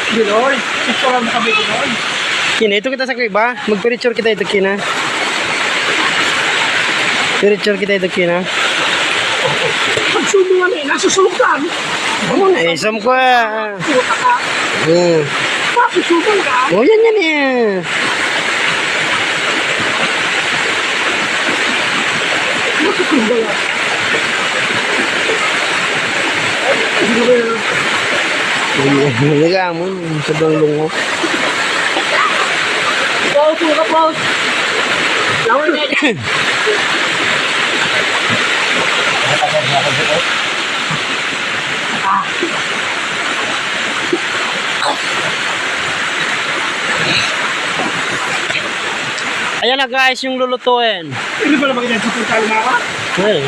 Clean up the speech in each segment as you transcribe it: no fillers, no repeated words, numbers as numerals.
Ginoy, picture mo kami Ginoy. Kina, ito kita sa iba. Mag-picture kita ito kina. Picture kita ito kina. Pagsumungan eh, nasusukan. Eh, isam ko ah. Puta ka. Nasusukan ka. Oh, yan eh. Nasusukan ba yan? Nagaamon sa lungo. Pause, suka pause. Lawan na yan. Ayan na guys, yung lulutuin. Hindi ba na makita sa puta lumawa? Ay,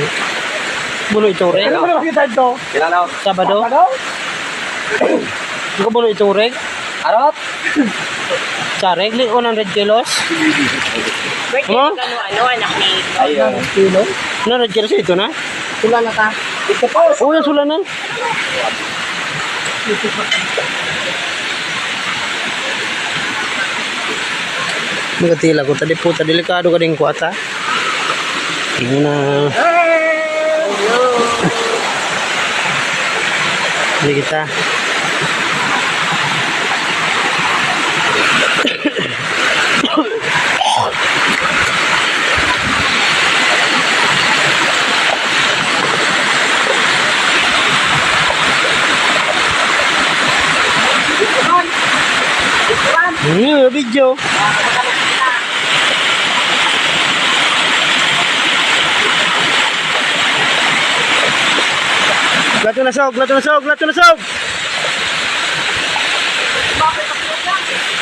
bulo ito rin. Ano ba na makita ito? Sabado. Ano? Ito bulo ito rin. Arot? Sareg, 100 kilos. Ano? Anak ni Ayun. Kilo? 100 kilos ito na? Sula na ka. Ito po. Oh, yan sula na. Magatila ko tadi puta delikado ka din kuata. Tingnan na. Hindi kita. Video. Lato na sog.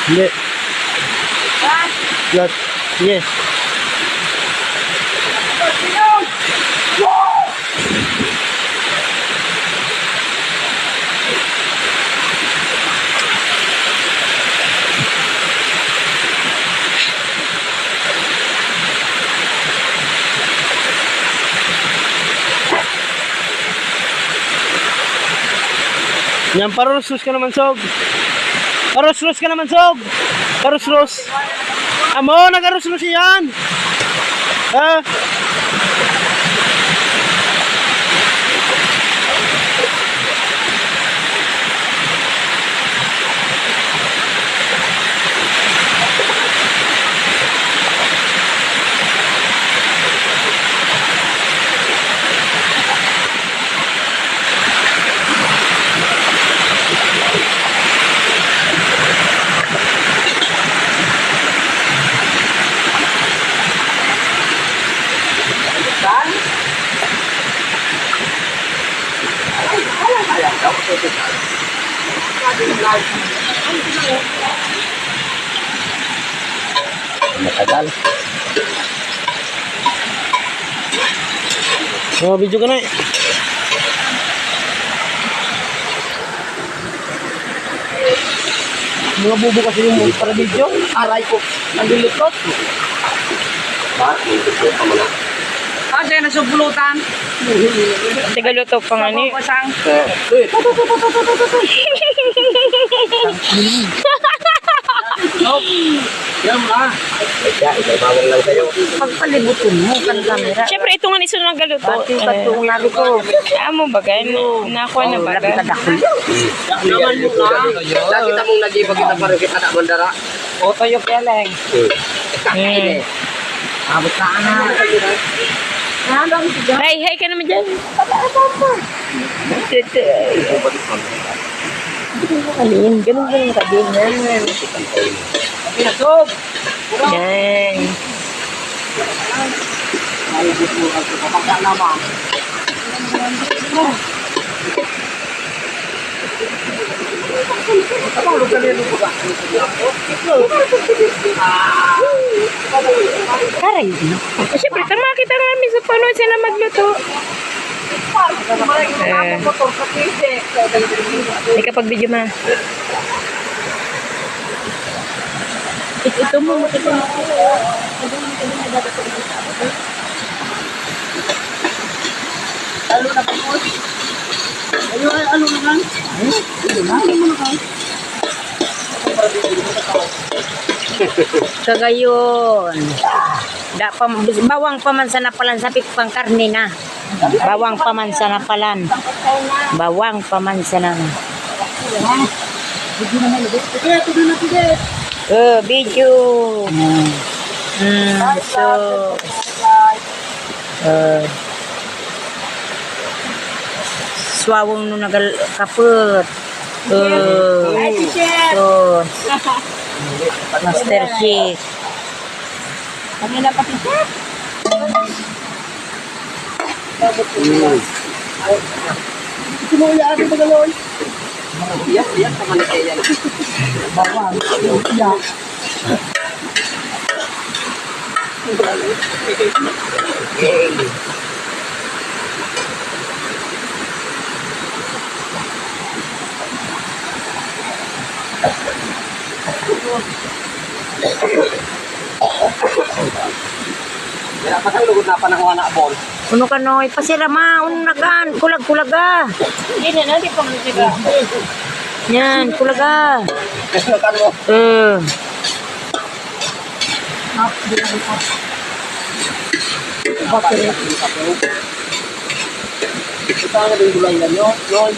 Hindi. Lat. Yes. Yan, parusros ka naman, Sog. Parusros ka naman, Sog. Parusros. Amo, nagarusros yan. Ha? Matagal. Oh, video ka na. Mga bubo kasi yung para video. Aray ko. Nandilitot. Ah, siya na subulutan. Tigaluto pa nga ni. Pasang. Yan ma. Ya, ibabawal lang kayo. Pagpalibutin mo kan kamera. Siyempre, ito nga nisunod ng galuto. Pati nga ko. Amo bagay. Nakuha na bagay. Naman mo na. Lagi ta mong nag-iba kita para kita na bandara. O tayo kaya lang. Kakain eh. Abot na ana. Hey ka naman dyan. Ganun ka din. Pinasog. Yan. Ay, gusto ko kapag naman. Karay. Siyempre, tama kita nga namin sa panood sila magluto. May kapag video ma. Ito mo. Kagayon. Bawang pamansa na palan sapit pang karne na. Bawang pamansa na palan. Bawang pamansa na. Video. So. Swawong nung kaput. So. Master Chef. Kami na pati chef. Sinuya ate magaloy. Iyak naman ito yan. Bawang. Iyak. Kaya patang lugod na panahon na abol. Uno ka no, ipasira ma, uno na kan, kulag-kulaga. Hindi na, hindi pa mga Yan, kulaga. Kasi nakan mo. Ito ang naging gulay na nyo. Yun.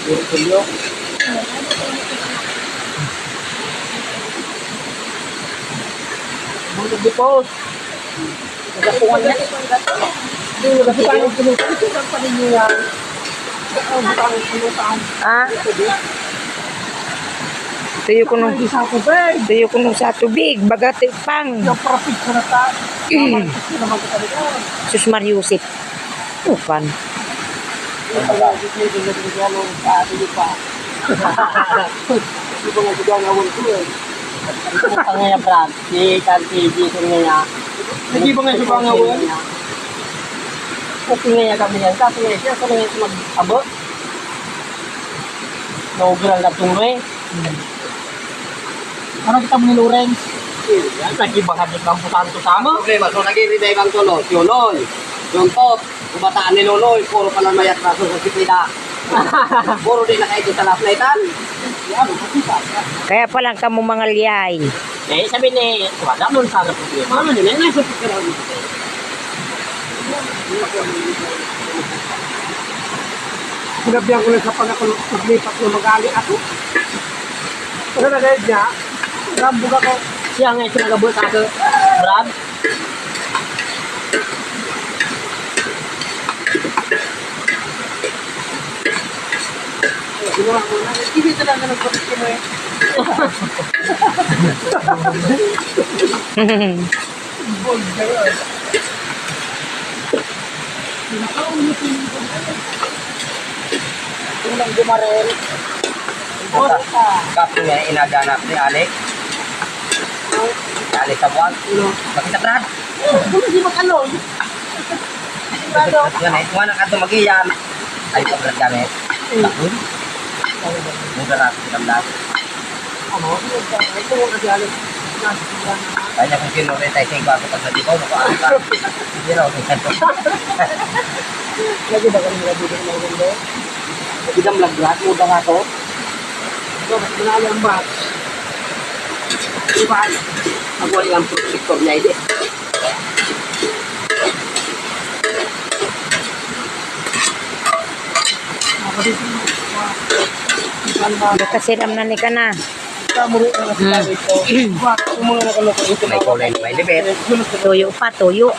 Ito nyo. Mga nag-depose. Nagapungan niya. Hindi, nagapungan niya. Ito ang paniniwan. Ah? Tuyo ko nung sa tubig, bagat pang. Sus Mariusip. Upan. Pangaya Brad, si Kanti G nga. Hindi ba nga siya pangawan? Okay nga kami yan. Kasi nga siya, kami nga mag-abot. Naugural na tungwe. Ano kita mo ni Lorenz? Nagibahagit ng putanto sama. Problema, so nag-i-revive ang tulos. Yuloy, yung top, kubataan ni Loloy, puro pala may atraso sa sipida. Puro din nakaito sa last nightan. Kaya palang kamo mga liyay. Eh, sabi ni, wala mo sana problema. Ano nila, nasa pagkaraw dito. Sinabihan ko lang sa pag-lipat ng mag-ali ako. Kasi nagayad niya, rambog ako. Siya nga yung sinagabot ako, Brad. Ginawa ko na, hindi talaga nagpapit mo eh. Bold kayo eh. Unang gumarel. Kapo niya inaganap ni Alex. Alex sa buwan. Makita Brad. Hindi makalon. Yan eh. Kung anak ato mag-iyan. Ay pa Brad gamit. Bakun. Muda na kita Brad. Ano? Ito mo kasi Alex. Kaya kung kinuritay sa iba ako pag nandito. Nakuhaan ka. Hindi na ako. Lagi ba kami lagi din ng mundo? Idam laglat, muda nga to. Ito, mas manali ang bat. Diba? Magwali ang protector niya, hindi. Kasiram na ni ka na. May kulay na may libet. Tuyo pa, tuyo.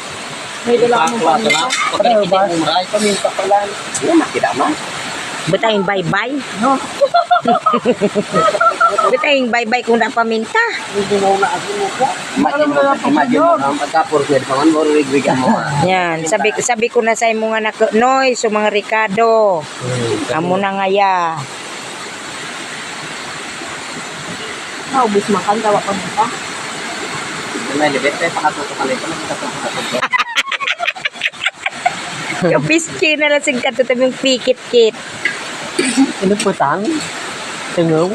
May dala mo pa na. Pagkakita mo maray, paminta pa lang. Yan, makita mo. Butaying bye-bye. No. Butaying bye-bye kung napaminta. Hindi mo na ako mo po. Imagine mo na magka-forward pa man, mo rigwigan mo. Yan, sabi ko na sa imo nga Noy, so mga Ricardo. Amo na nga ya. Naubos makan, tawa pa mo pa. May libet, may pakatutukan ito. Nakatutukan. Yung piski na lang sig katutab yung pikit-kit. Ano po tang? Tingaw?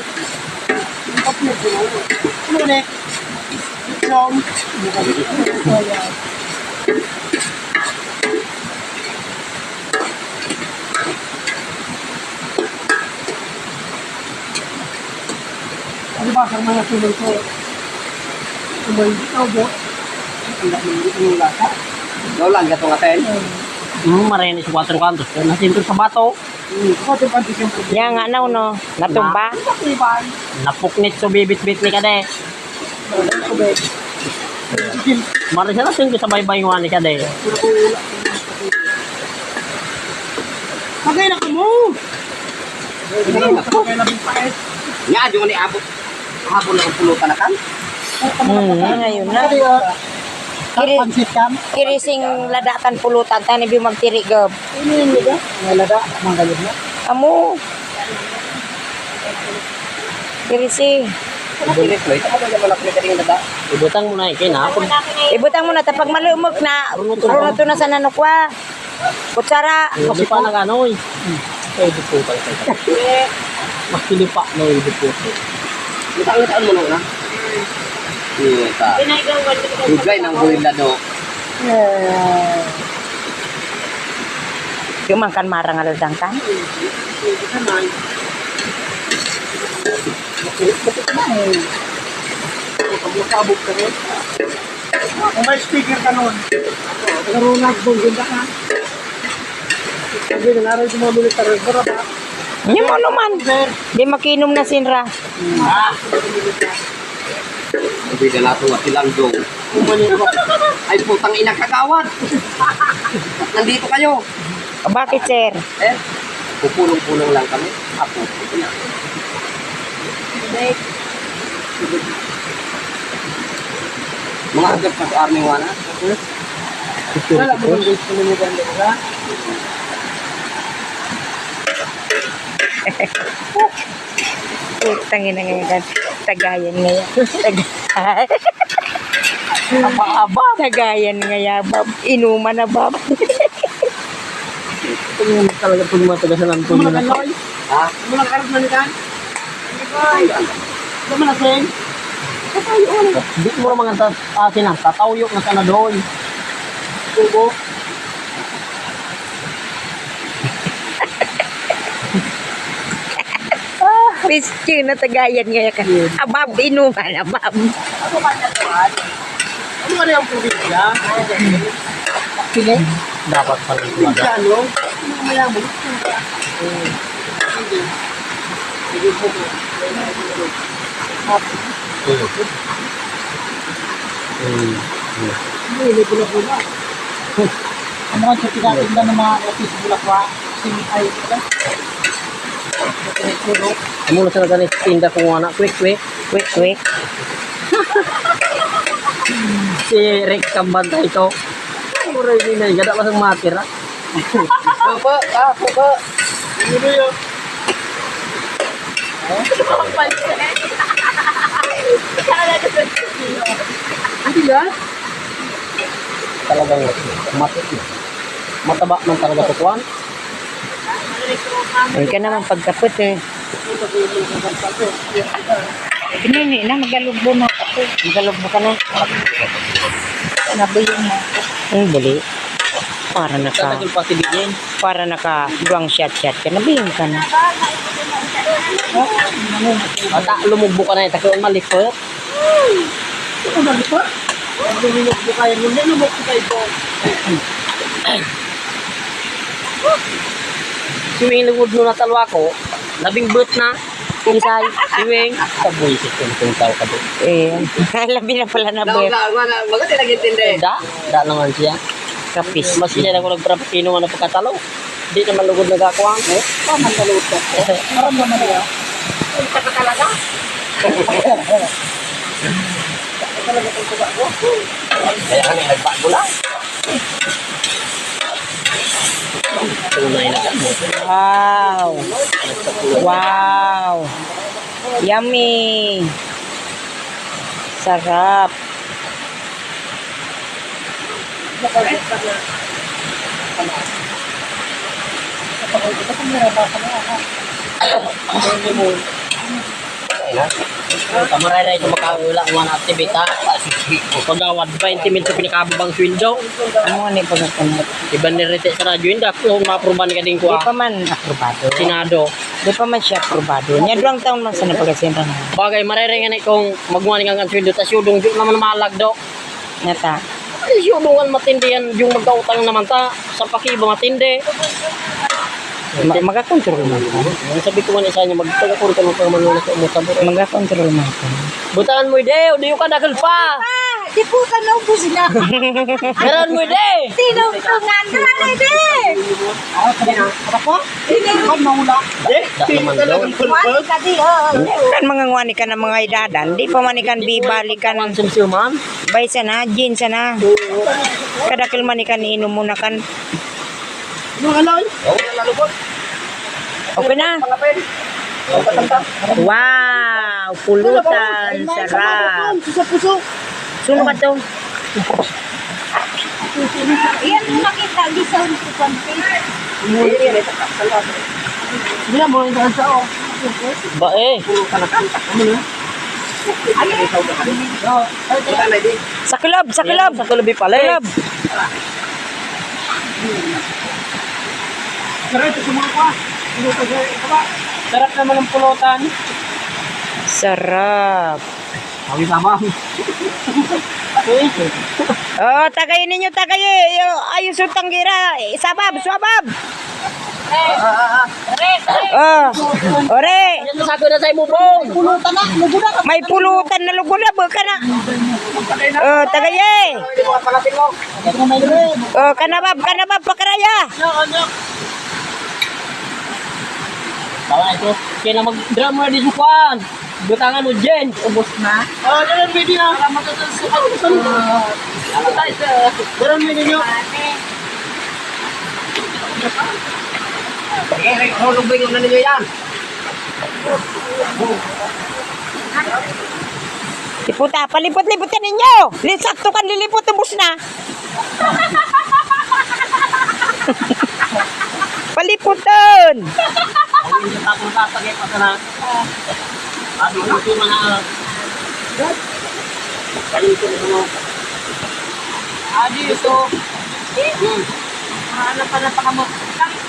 Ulit. Itlog. Ano ba sa mga tuloy ko? Tuloy ikaw po. Ang dami yung lasa. Dolan, gatong atin. Marinis 4 kantos. Nasinto sa bato. Kote pa din yung problema. Yan nga naw no, natumba. Ibang. Napuknit so bibit-bit ni ka de. Maris na sinto sa baybay nga ni ka de. Pagay na ka mo! Pagay na bipait. Nga, di mo ni abot. Habon na ang pulutan na kan. Ngayon na. Kiri, Pansit kam. kirising ladatan pulutan, tani bi magtiri gab. Ini yung nila. Nalada. Manggalid na. Amo. Kirisi. Pilit mo, ito ka ba naman ako may karing dada? Ibutang mo na ikina. Ibutang mo na tapag malumok na. Runo to na sa nanukwa. Kutsara. Kasi pa nag ano eh. Ay, dupo pala tayo. Mas pilipa na yung dupo. Itaan mo na. Ita. Dugay ng buhilado. Yung mangkan marang aladang kan. Kabuk ka rin. Kung may speaker ka nun. Karoon na bungin ka. Sabi na naroon sa mga militar. Baraba. Yung mo naman. Di makinom na sinra. Hindi na nato at ilang go. Ay putang ina kagawad. Nandito kayo. O, bakit sir? Eh, pupulong-pulong lang kami. Ako, ito na. Mga agad pa sa army wana. Wala mo yung gusto mo nyo ba? Utang ina ngayon. Tagayan ngayon. Aba-aba. Tagayan ngayon, bab. Inuman na, bab. Ito yung talaga pag mataga sa lanto Mga nyo na. kaloy. Ha? Mga karot na nikan. Ito mo na sing. Di mo na mga atin na. Tatawyo na ka na doon. Tubo. Piski na tagayan ngayon ka. Abab, inuman, abab. Ano ba yung probinsya? Pili? Dapat pala ito. Probinsya ano? Ano mayaman? Hindi. Hindi po mo. Hindi bulak-bulak. Ano ang tinatinda ng mga office bulakwa? Simikay ito. Amo na sa ganit tinda kung wana. Quick. Quick, quick. Si Rick Kambanta ito. Mura yun na. Gada masang matira. Papa, papa. Ano yun? Hindi ba? Talagang mataba man talaga tukuan. Ay ka naman pagkapot eh. Pinini na, magalugbo na ako. Magalugbo ka na. Nabuyin mo. Bali. Tatagil pa si Bigyan. Para naka duwang shot ka. Nabihin ka na. Ata lumugbo ka na yung takiwan malipot. Ano ba ito? Ano minok mo kayo? Hindi lumok ko kayo ito. Siwing lugod no natalwa ko. Labing but na. Isay. Siwing. Kabuisit kung tao ka doon. Eh, labi na pala na buhay. Maganda nagintindi. Da naman siya. Kapis. Mas siya ako nagprapino nga na pagkatalo. Di naman lugod nagakuha ko. Paman talot ka. Parang naman niya. Kaya kami nagbago lang. Tunay na mo. Wow. Wow. Yummy. Sarap. Kamaray ito makaula ang mga aktivita. Pagawad 20 mil sa pinakababang sweldo. Ano ni pagkakamot? Iba ni Rete sa radyo, hindi ako maproban ka din Di ko pa man aprobado. Senado. Di pa man siya aprobado. Nya duang taon man sa napagasinta na. Bagay mariringan kung magmuani nga ang sweldo, tas yudong yung naman malag do. Nata. Ay, yudong matindi yan, yung magkautang naman ta, sa pakiba matindi. Magakontrol man ko. Ang sabi ko man isa niya, magtagakuri ka mo pang manuna sa umusab. Magakontrol man ko. Butaan mo ide, di ka dagal pa. Di po ka na ubus na. Meron mo ide. Tinungtungan na na ide. Wali ka di Kan mga ngwani ka ng mga idadan, di pa man ikan bibalikan Sumsuman. bay sana, gin sana. Kadakil man ikan inom muna kan. Okay na. Wow, pulutan, sarap. Suno ka to. Iyan mo makita di sa ulit ko Ba eh. Sa club, sa club. Sa kulubi pala eh. Club. Sarap naman ang pulutan. Sarap. Kami sama. Oh, tagayin ninyo, tagayin. Ayos yung tanggira. Sabab, sabab. Oh, ore. Yan sa sago na sa imubong. May pulutan na luguna ba ka na? Oh, tagaye. Oh, kanabab, pakaraya. Bawa ito. Kaya na mag-drama di sukuan. Butangan mo, Jen. Ubus na. Dalam video. Dalam video nyo. Hulubay na ninyo yan. Liputa, palipot-liputan ninyo. Lisakto kan lilipot, ubus na. Paliputan. Ang hindi pa kung tatagay pa na. Ano ito mga... Palito mo. Adi ito. Ano pa na pa mo?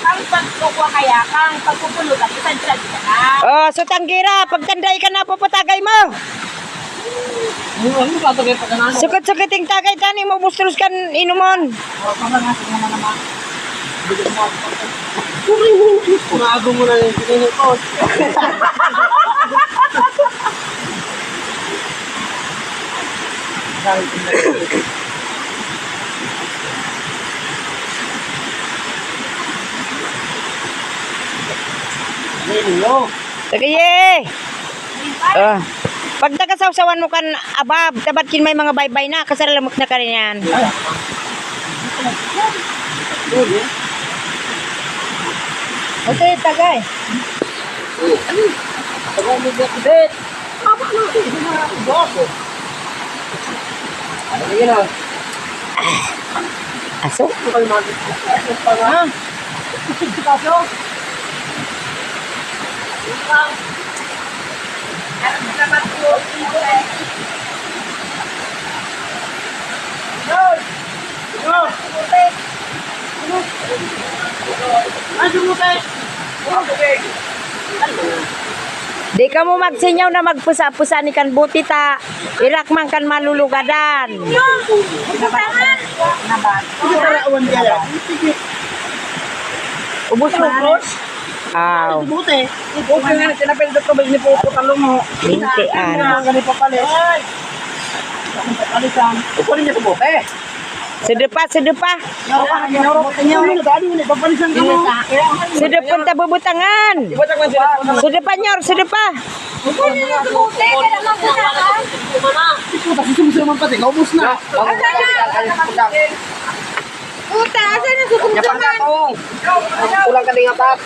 Kang pagkukuha kaya, kang pagpupulutan, isad-sad ka na. Oh, so tanggira, pagtanday ka na papatagay mo. Ano tatagay pa na? Sukot-sukiting tagay tani mo bustros kan inumon. Punago mo na yung pinili ko. Tagaye. Oh. Pag nakasawsawan mo kan abab, dapat kin may mga baybay na kasaralamok na ka rin yan. Okay, tagay. Tagay mo ba kubit? Ano yun o? Aso? Di ka mo magsinyaw na magpusa-pusa ni kan butita. Irak man kan malulugadan. Ubus mo, Cruz? Aw, Buti. Buti nga, sinapindot ko ba yung nipuputalong mo? lintian. Ganito papalit. Papalitan. Upunin niya sa bote. Sedepa, sedepa. Papalitan ka mo. Sedepon ta bubutangan. Sedepa nyor, sedepa. Sumusama pati, naubos na. Puta, asan yung Yapan ka susundan? to. Kulang ka din atas.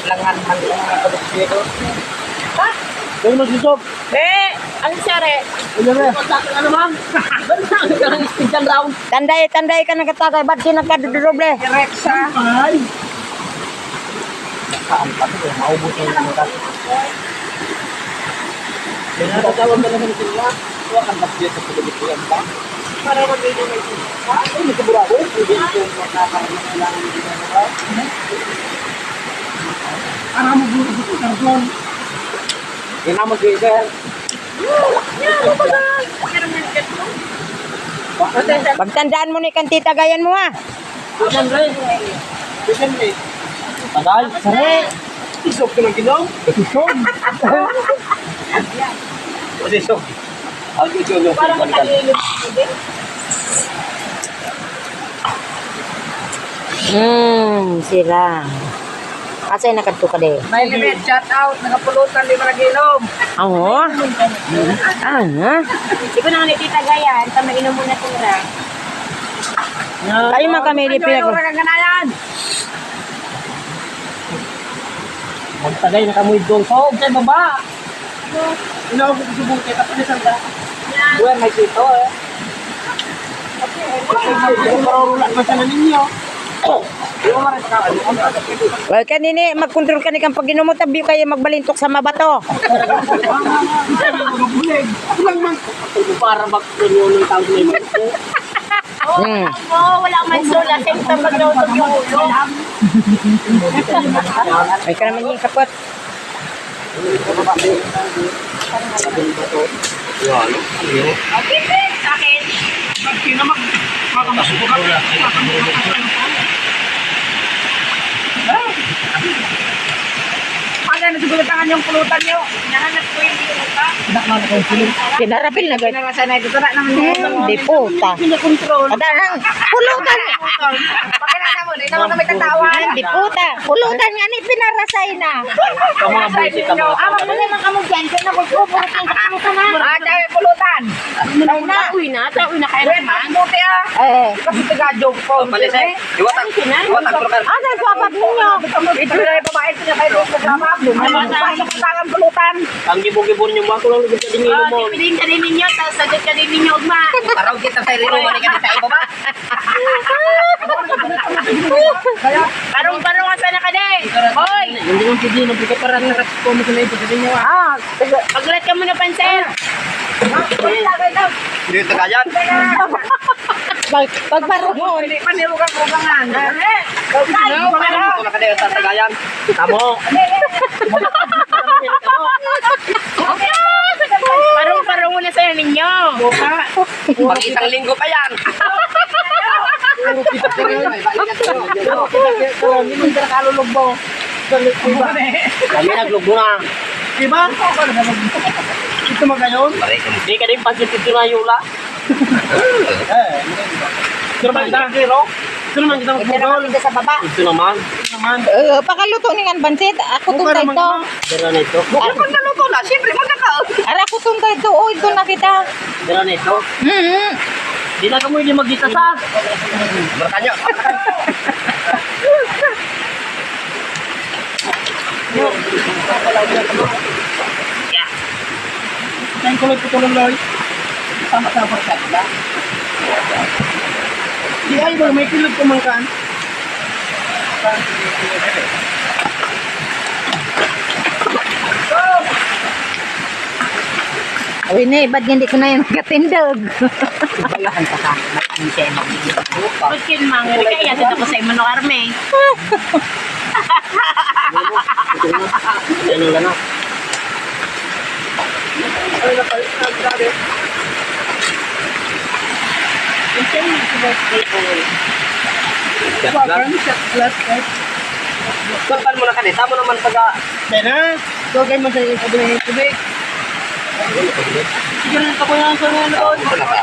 Langan man yung mga produksyo. Kaya magsusok. Ano sari? Ano ma'am? Ba't ka ng speed and round? Tanday ka nagkatagay. Ba't di nagkadudoble? Reksa. Ay. Maubos na yung mga. Pinatawag ka naman sila. Huwag kang mag-diet sa pagkabit ko yan ba? Para mag-video may sila. Ay, may kaburado. Hindi ko makakaraman kailangan hindi na ba? Para mo buo sa karton. Yan na mag-diet. Pagtandaan mo ni kantita gayan mo ha. Diyan rin. Diyan rin. Tagal. Sari. Isok ko ng ginaw. Isok. Kasi so, ang ito Para matalilip. Sira. Asay nakadto ka de. May limit, shout out, nakapulutan, di maragilom. Oo. Di ko na tita gayan, ta mainom muna tira. Kayo man kami di pinag... Kaganayan. Magtagay na kamoy doon. So, sa baba. Inaw ko sa buti. Tapos na sanda. Buwan, may sito eh. Parang ulat pa na ninyo. Di mo maraming kakaan. Well, kanini magkontrol ka ni kang pag-inom mo tabi kayo magbalintok sa mabato. Magabulig. Kulang man. Para magpuno ng tao na yun. Wala man sula, sa maglutog yung ulo. Ay ka naman yung kapot. Okay, sa akin. Sino makamasok ka? Ano na siguro tangan yung pulutan nyo? Hinahanap ko yung pulutan. Pinarapil na gano'n. Pinarasan na ito. Tara naman yung Di puta. pinakontrol. Adarang pulutan. Pagkakala mo, di naman kami katawan. Di puta. Pulutan nga ni pinarasay na. Ang mga busi ka mga Ama mo naman kamo dyan. Kaya na magpupulot yung pulutan na. Ah, dahil pulutan. Uwi na kaya naman. Buti ah. Kasi taga-joke ko. Palisay. Iwatan ko ka. Asa yung swapag ninyo? Ito na yung babae ito na kayo sa drama. Pasok ko tangan pulutan. Ang gibong-gibong yung mga kulong lugod sa dingilo mo. Pipiliin ka din ninyo. Tapos sagot ka din ninyo, Ugma. Araw kita sa rino, mali ka sa iba ba? Parang asa na ka din. Hoy! Hindi kong pwede na bigay para nakatiko mo sa ito sa dinyo. Paglat ka muna pansin. Hindi ito kayan. Pagparo mo. Hindi pa nirugang-rugangan. Ito na kaya sa tagayan. Tamo. Parang muna sa'yo ninyo. Pag isang linggo pa yan. Hindi mo ka nakalulog mo. Kami naglugbo na. Diba? Ito magayon? Hindi ka din pagkit ito na yula. Ito naman kita kiro. Ito naman kita magpugol. Dito sa baba. Ito naman. Pakaluto ni nga bansit. Ako tuntay to. Dira na ito. Kung naluto na, siyempre magkakaon. Ara ko tuntay to. O, ito na kita. Dira na ito. Di na ka mo hindi magkita sa. Bertanya. Kain ko lang ito lang loy. Sama-sama sa kanila. Di ay ba, may kilog ko man kaan. Uy, ne, ba't hindi ko na yung katindog? Pagkin mga kaya dito ko sa imo no Arme. Ano lang na. Kapan mo na kanit. Tama naman pag Pena, dogay man sa tubig. Siguro na ko yan sa mga doon.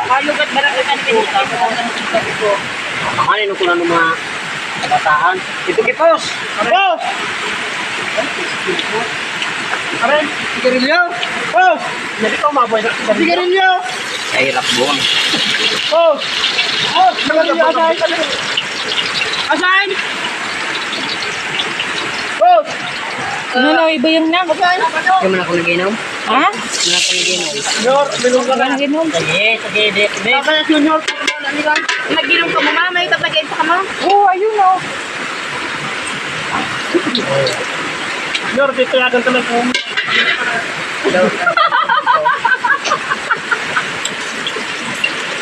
Malugat barang kan pinita. Ano ko na ng mga kabataan. ito kipos. Oh! Aray, sigarilyo! Oh! Hindi ko maboy na. Sigarilyo! Ay, hirap buwan. Oh! Oh! Sigarilyo, asahin! Asahin! Oh! Ano na, iba yung na? Yung man ako nag-inom? Ha? Yung ako nag-inom. Junior, minum ka na. Ang ginom. Sige, di. Kaya Junior, Nag-inom ka mo, mama. May tatagay pa ka mo. Oo, ayun o. Junior, titayagan ka lang kung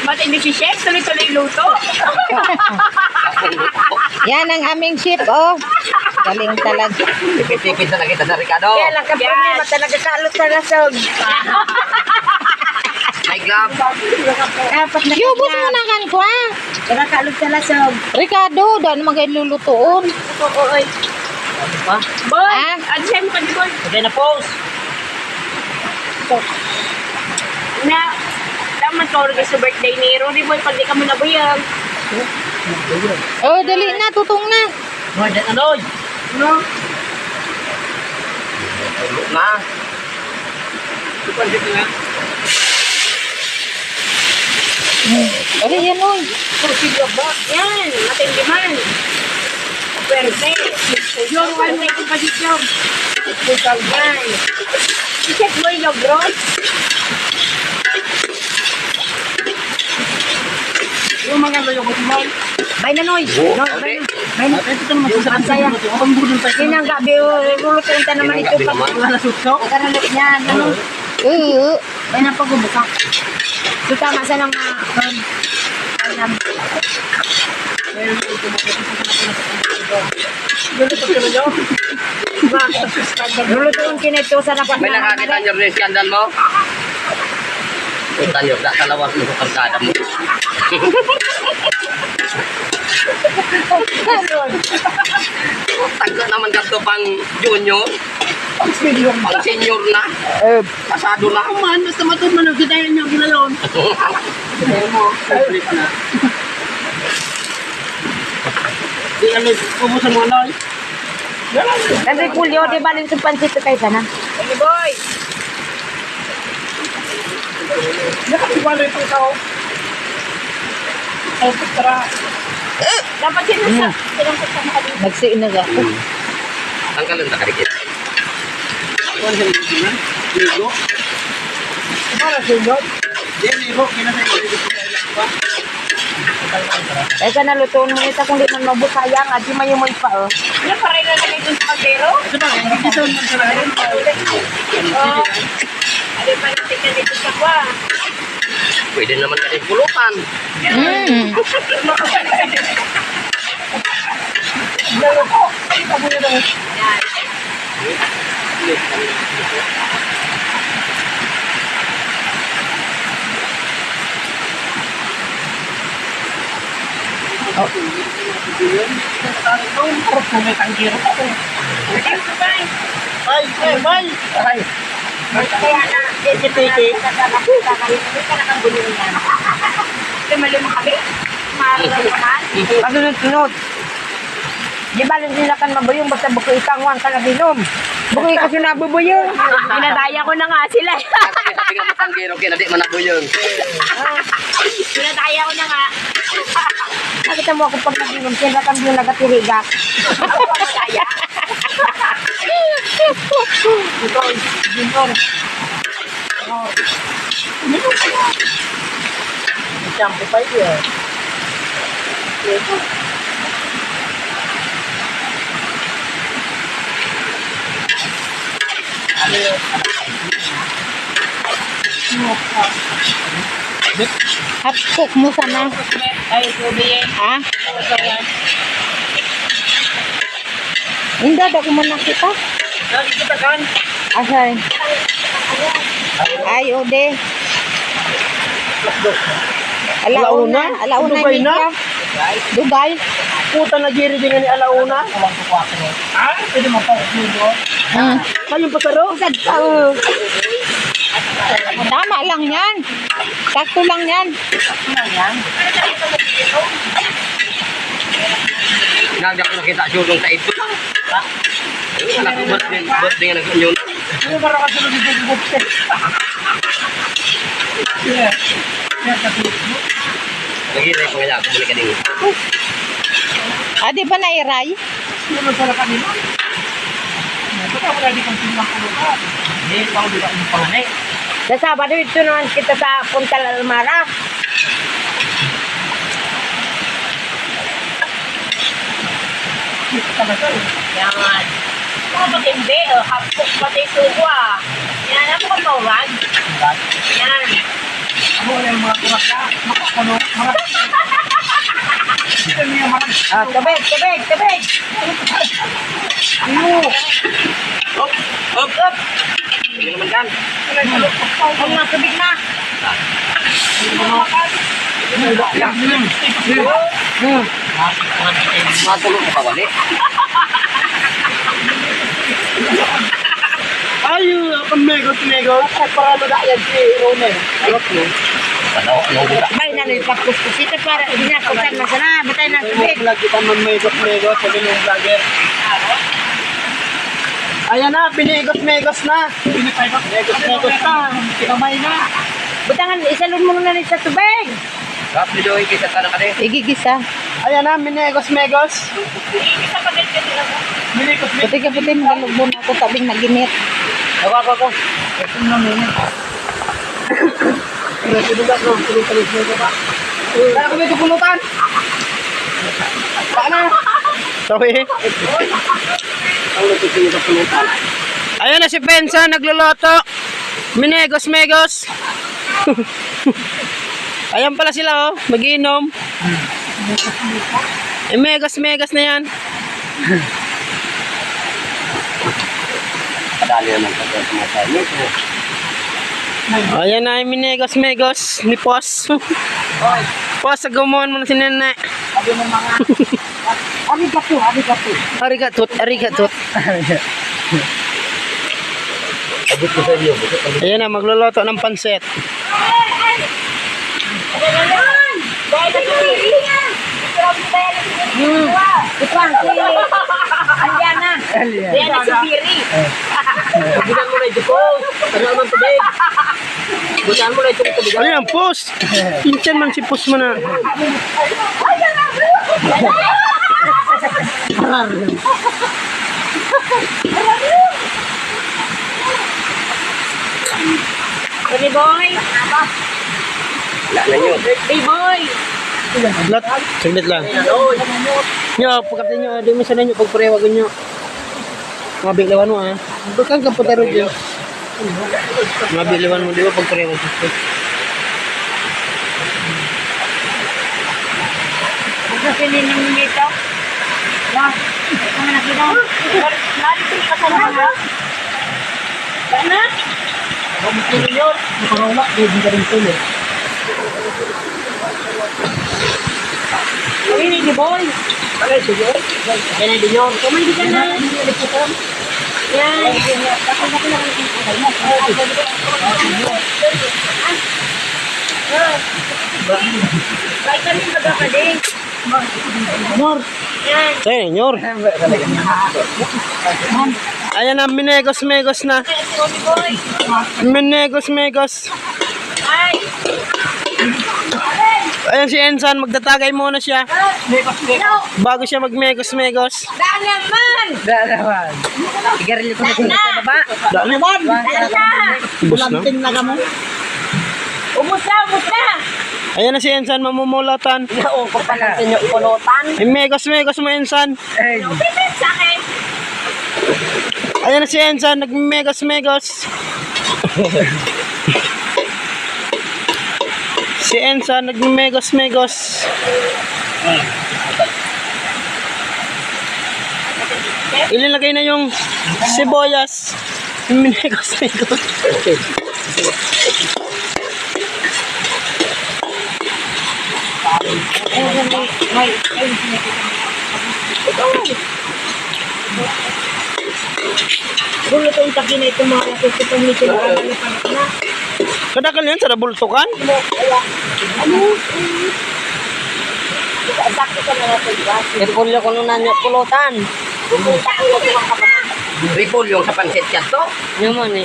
Matindi si Chef, tuloy-tuloy luto. Yan ang aming ship, oh. Galing talaga. Tipid-tipid na kita sa Ricardo. Kaya lang ka problema talaga kalot sa lasog. My glove. Dapat na yubos mo na kan ko, ha? Nakakalot sa lasog. Ricardo, daan magay lulutuon. Oo, oy. Ha? Boy, Ah? adsen pa di boy. Okay na post. Na, daman ka orga sa birthday ni Rory boy, pag di ka mo nabuyag. Oh, dali na, tutong na. More than anoy. ano? Na. Ipandit na. Okay, yan, oy. Yan, matindi man. Pwerte. Yung one day kong pasit yung. Yan. Si Chef Boy Logros. Yung mga layo ko mo. Bay na, noy. Oh, Noy, okay. bay na. Ito naman sa Ang saya. Ang budol pa. Yun ang gabi, lulutuin ka naman ito. Gabi naman. Wala suksok. Karalot niyan, ano? Bay na pagbubuka. So, tama sa lang alam. Ganito ka na yun. Lulutuin kinito sa napat May nakakita niyo rin skandal mo? Kita niyo, sa lawas mo sa karkada mo. Tagla naman ganito pang junior. Pang senior na. Pasado na. Man, basta matod man ang kitayan niya ginayon. Di ano, ubos ang mga loy. Kasi Julio, di ba rin sa pansit kayo sana? Ano boy? Nakasiwala ito tao. Ay, tara. Dapat sinasa. Sinasa sa mga dito. Nagsiin na ako. Ang kalenda ka dikit. Ano siya dito na? Ligo. Para siya yun. Di, ligo. Kinasay ko dito sa ilang pa. Kaya nalutuin mo ito kung di man mabusayang at di mayumoy pa, oh. Ano pa rin na lagay dun sa kaldero? Ito ba? Ito ang magsarayan. Oo. Ano pa natin ka dito sa kwa? Pwede naman ka rin pulutan. Ay, ay, ay. Kaya na, Tiki-tiki. nakakita kayo. Hindi ka nakabulong yan. Tumalo mo kami. Mararamdaman. Ano nang tunod? Di ba rin sila kan mabuyong basta bukoy ikangwan ka na binom. Bukoy kasi nabubuyong. Pinadaya ko na nga sila. Sabi nga matanggero, kaya di manabo yun. Pinadaya ko na nga. Nakita mo ako pag nabinom, sila kan yung nagatiriga. Ako pa madaya. Ito, junior. Champo pa ito eh. Hot cook mo sana. Ay, tubi eh. Ha? Hindi, ako man nakita. Nakikita kan? Asay. Ay, ode. Alauna. Alauna. Dugay na? Dugay. Puta na giri din ni alauna. Ah, pwede mo pa ulo. Kayong pasaro? Tama lang yan. Sakto lang yan. Nagda ko nakita sulong sa ito. Ha? Wala ko birthday nga nag-inyon. Ano para ka sunod dito sa bukse? Yeah. Yeah, kasi Nag-iray ko nga ako muli kanina. Ah, di ba nairay? ano sa kanila? Ito wala di kang silang pulutan. Hindi, pang di ka yung panganay. Sa Sabado, ito naman kita sa Punta Almara. Yan. Mga matindi, hapok pati suwa. Yan, ako ka mauran. Yan. Ano yung mga kurak na? Makakuno. Ito niya marang. Ah, tubig, tubig, tubig. Up! Up! Up! Hindi naman dyan. Ang mga tubig na. Matulog ka pa wali. Ayo, ang mego. Para na yan si Ronel. Ano buka? Bay na rin pakuskusita para dinakutan na sana. Batay ng tubig. Lagi pa man mego. Sabi ng vlogger. Ayan na, pinigos-megos na. Megos na. Kinamay na. Butangan, isalun mo na rin sa tubig. Kap, nidoy kita tanong ka din. Igigisa. Ayan na, minegos-megos. Puti ka puti, magalugbo na ako tabing naginit. Ako. Ito na muna. Sinugat no, tuloy-tuloy ba? Kaya kung may tupulutan. Paano? Sorry. Ayan na si Pensa, nagluluto. Minegos-megos. Ayan pala sila oh, mag-iinom. Megos-megos na yan. Kadali naman ka sa mga tayo. Ayan na yung minegos-megos ni Pos. Pos, agamuhan mo na si Nene. Arigatot. Abot ko sa iyo. Ayan na, magluluto ng pansit. Ituan si Aliana. Aliana si Piri. Bukan mo na ito po. Ano naman tubig? Bukan mo na ito tubig. Ayan, Pos. Pinsan man si Pos mo na. Tony boy. Wala na yun. Birthday boy. Saglit lang. Nyo, pagkapin nyo, di mo sana nyo pagparewagan nyo. Mga biglawan mo ah. Bukan ka putero dyan. Mga biglawan mo, di ba pagparewagan nyo. Ano sinin ng dito? Wah, ito na nakita. Narito ka sa mga. Sana? Pagkakit nyo, nakarawak, di ka rin tuloy. Ini ni boy. Alay, sige. Yan ay din yun. Kumandi ka na. Yan. Baik kami magkakaling. Nyor. Yan. Sa'yo, Nyor. Ayan na, minegos-megos na. Tony boy. Minegos-megos. Ay. Ayan si Ensan, magtatagay muna siya. Bago siya mag-megos-megos. Daan naman. Igarili ko na dito sa baba. Daan naman. Daan na. Ubus na. Ubus na. Ayan na si Ensan, mamumulatan. Oo, kung paano sa inyo pulutan. Megos-megos mo, Ensan. Sa akin. Ayan na si Ensan, nag-megos-megos. Si Ensan, nag-megos-megos. Ilalagay na yung sibuyas. Megos-megos. Gulo itong takin na itong mga kasi itong nito na. Kadakal yan sa nabultukan. Sakto ka na natin ba? Ipulyo ko nung nanyo pulutan. Ripol yung sa pansit yan to. Yung man eh.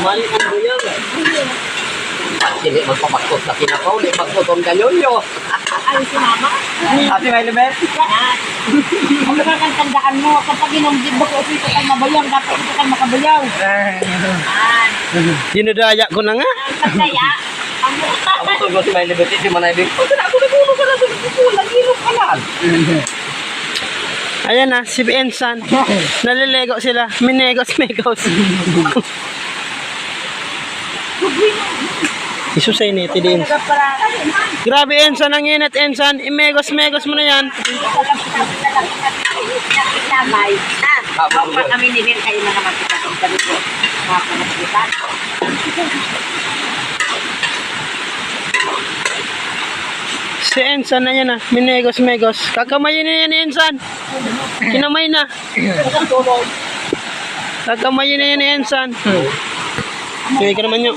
Mali ang buyaw. Hindi magpapakot na kinapaw, hindi magputom ka nyonyo. Ay, si mama. Ate may libet? Ang tandaan mo, kapag inumdib mo ko ito kay mabayaw, dapat ito kay makabayaw. Dinadaya ko na nga. Pagkaya, ang Ako tugo si may libet, si manay bin. Pag ako nagulo ka na, nag-ilog ka na. Ayan na, si Ensan. Nalilego sila. Minegos. Isusay niti din. Grabe Ensan, ang init Ensan. Imegos mo na yan. sabay. Huwag kami nilin kayo na naman kita kung ganito. Mga panagitan. Si Ensan na yan ah. Minegos. Kakamayin na yan ni Ensan. Kinamay na. Kakamayin na yan ni Ensan. Sige ka naman nyo.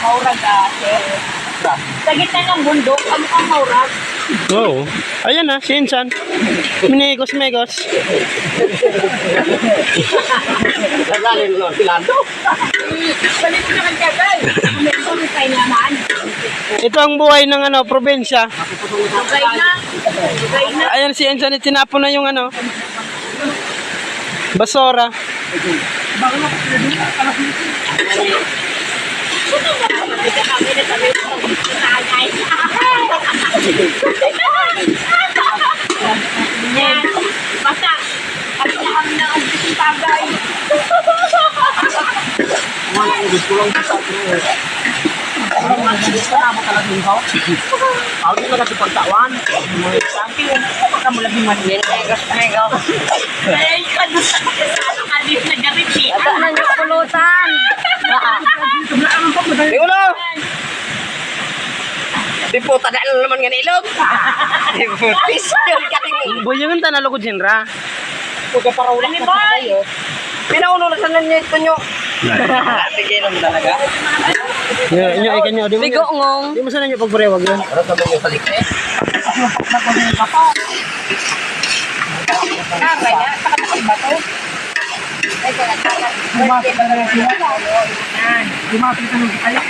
Maurag sa gitna ng bundok, ano kang maurag? Oo. Ayan na, si Ensan. Minegos. Naglalin mo lang silado. Balik mo naman kagay. Ano kayo naman? Ito ang buhay ng probinsya. Lugay na. Ayan si Ensan, tinapon na yung basura. Yan. Basta, kami na ang naubos yung tagay. Ako din natin pagtawan. Sabi ko, baka mo lang yung manilin. Ay, kadusta ka sa ano ka din na garit eh. Ito na yung pulutan. Di ulo! Di puta na naman nga ilog. Di putis. Buyangan ta nalugod sinra. Ano boy? Pinauno na sa nanyo ito nyo. Sige naman talaga. Nyo ikan nyo. Bigo ngong. Di mo sana nyo pagparewag yun. Ano sa mga palikse? Kaya, saka na iba to. Ay, kaya Lumapit ka na sila. Lumapit ka na kayo.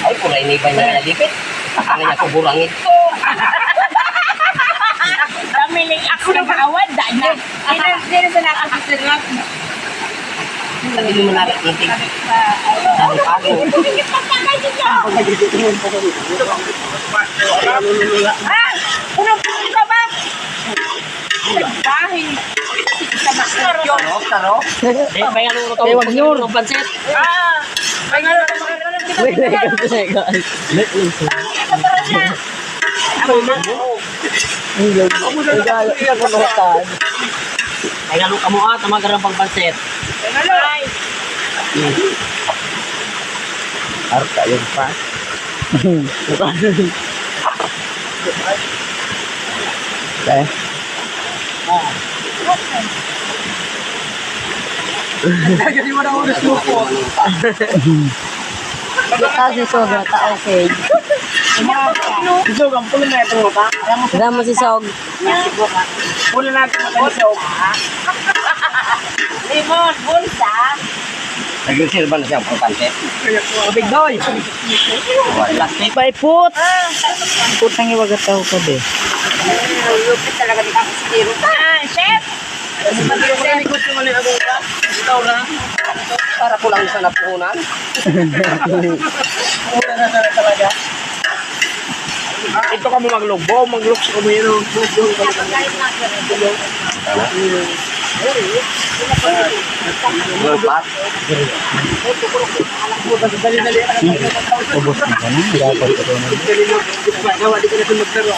Ay, kulay ni ba niya nalipit? Ano niya kuburang ito? Damiling ako ng kaawad. Dahil na. Sino sa nakakasilag? Sabi mo narin ng tig. Sabi pago. Punong-punong ka ba? Dahil. Taro. Wag nyo. Pansit. Ay, lalo ka mo tamagarang pang pansit. Arta yun pa. Okay. Kasi wala oras mo po. Kasi soga ta okay. So, ang pulo na ito mo pa. Damo si Sog. Pulo natin ang kanisyo. Limon, bulsa. Nag-reserve na siya pang pansit. Big doy. Plastic. By foot. Putang iwagat tao ko be. Lupit talaga ni Kakasitiro. Chef! Malikot ko mali ako ka. Ikaw na. Para ko lang sa napuhunan. Wala na talaga. Ito ka mo maglubo. Maglukso ka mo yun. Gulpat. Dali-dali. Ubus na ka na. Dapat ito na. Gawa, di ka na ito maglaro.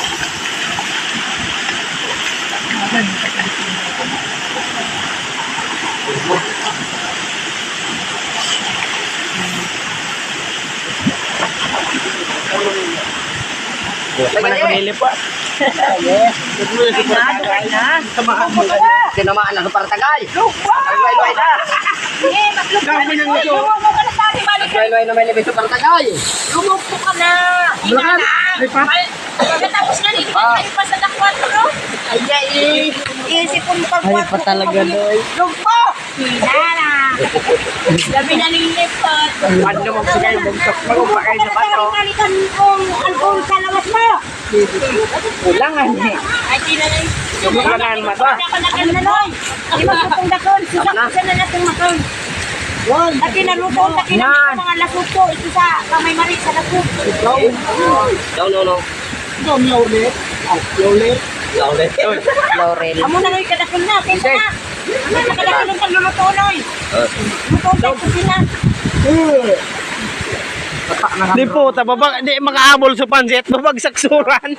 Lagyan na kanili pa. Tinamaan na sa partagay. Luway-luway na. Kami nang ito. Lumaw ka na sa ating balik. Luway-luway na may libis sa partagay. Lumupo ka na. Ina na. Ay pa. Pagkatapos na rin, kayo pa sa dakwan, no? Ay, Isip ko pag Ay, pa talaga, Doy. Lugpo! Hinala! Gabi na nilipot. Ano mo sige bugtok magpakay sa bato. Kalitan kong alcohol sa lawas mo. Ulangan eh. Ay, di na lang. Ulangan mo ba? Ano na, Noy? Di ba kung dakon? Susak na natin makon. Taki na luto, taki na mga lasuto. Ito sa kamay mari sa lasut. No. Dom Laulet. Laulet. Laulet. Laurel. Amo na Noy, kadakon na. Kaysa na. Ano na kadakon ng pagluluto, Noy? Luto tayo kusina. Di po, babag, di makaabol sa pansit, babagsak suran.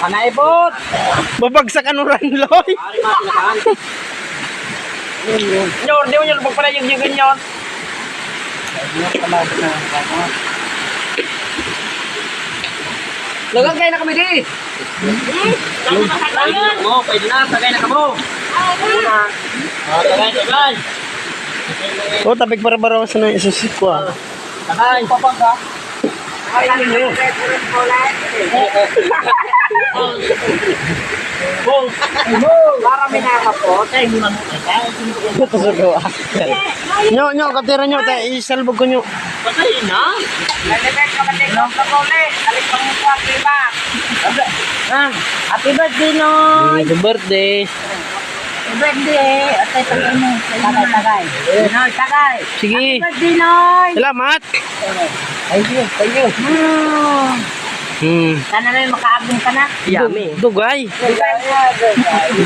Panaibot. Babagsak anuran, Loy. Nyor, di mo nyo pagpala yung ganyan. Lagang kayo na kami di. Pwede na, tagay na kamo. Tagay. O, tapik para sa na isusik ko ah. Tagay. Para may nakapot. Nyo, katira nyo, isalbog ko nyo. Lalibet ka ba tayo sa kole? Alik pang mukha, diba? Happy birthday, Noy. Happy birthday. Happy birthday. At tayo mo. Tagay. Noy, tagay. Sige. Happy birthday, Noy. Salamat. Thank you. Sana na yung makaagong ka na. Dugay.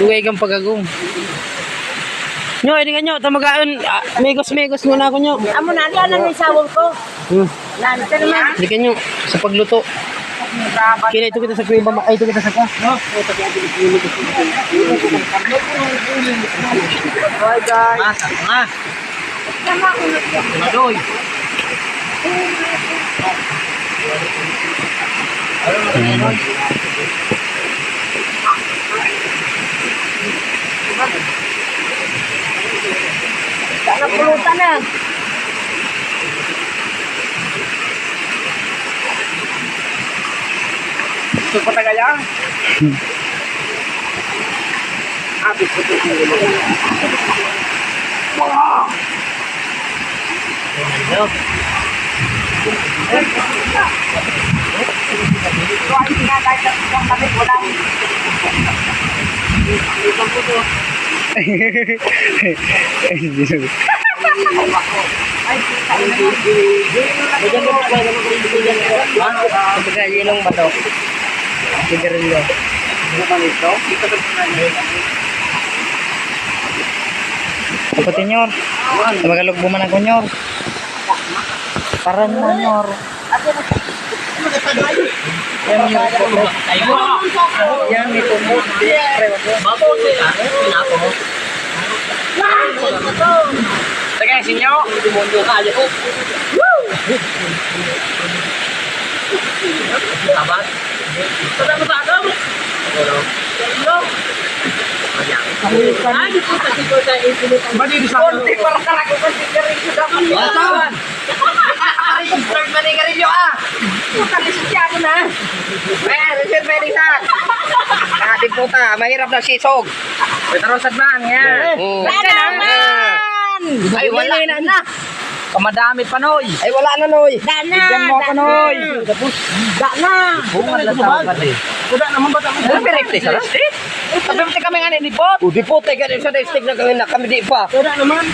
Dugay kang pagagong. Nyo, hindi nga nyo, tamagaan. Megos muna ako nyo. Amo na, yan ang isawang ko. Nanta naman. Hindi ka nyo, sa pagluto. Kaya ito kita sa kuya ba? Ay, ito kita sa ka. Bye guys. Masa nga. Madoy. Sana pulutan na. Gusto pa tagayang? Abis ko ito. Pagkalinong ba ito? Sigarilyo. Ako tinyor. Magalog buman ako nyor. Parang na nyor. Yan may tumot. Bago sila. Pinapo mo. Tagay sinyo. Mundo ka. Ayaw ko. Sabat. Sabat ba ako? Ay, di po sa siko sa infinite. Badi di sa konti para talaga ko sigarilyo dapat. Wasan! Ay, start ba ni garilyo ah. Puta lisensya ko na. Richard Merisan. Kati puta, mahirap na sisog. Pero sadman yan. Naman! Ay wala na. Kamadami pa noy. Ay wala na noy. Dana! Bigyan mo ako noy. Dana! Bunga na sa pati. Wala naman ba tayo? Wala direkte sa stick. Sabi mo kami nga ni Pot. O di po tayo ganun sa stick na kami di pa. Wala naman.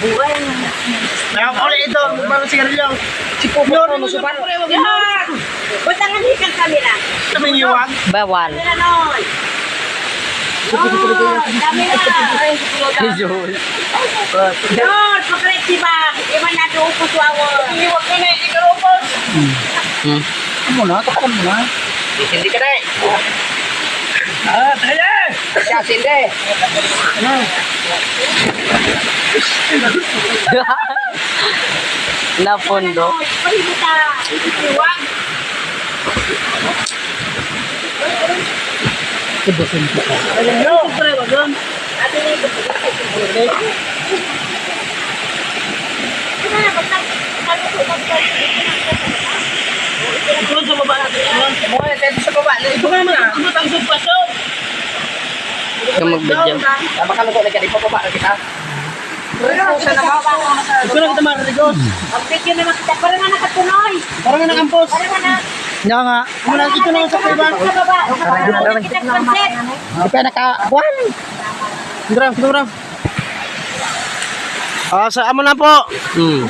Nakakuli ito. Magpapang sigarilyo. Si Popo mo sa pan. Yan! Buta nga hikang kamera. Kami niwag. Bawal. Kamera, Noy! Dami na! George, pagkalit ba? Iwan natin upos wawa. Iwag ka na, ikarupos. Ano na, takpan mo na. Hindi ka na eh. Tayo! Siya, sindi. Napondo. Pahibita! Iwag! Alam nyo. Ate na ito. Tulad sa baba natin. Mga tayo sa baba. Ito nga mga. Ito ang sugpasok. Ikaw mag-video. Makaluto na ka, ipapaba na kita. Ito na kita marigos. Ang video naman kita, para nga nakatunoy. Parang nga nakampos. Para nga na. Nga nga. Mula dito na sa payban. Sa baba. Para kita pansit. Di pa nakakuhan. Dra. Ah, sa amo na po.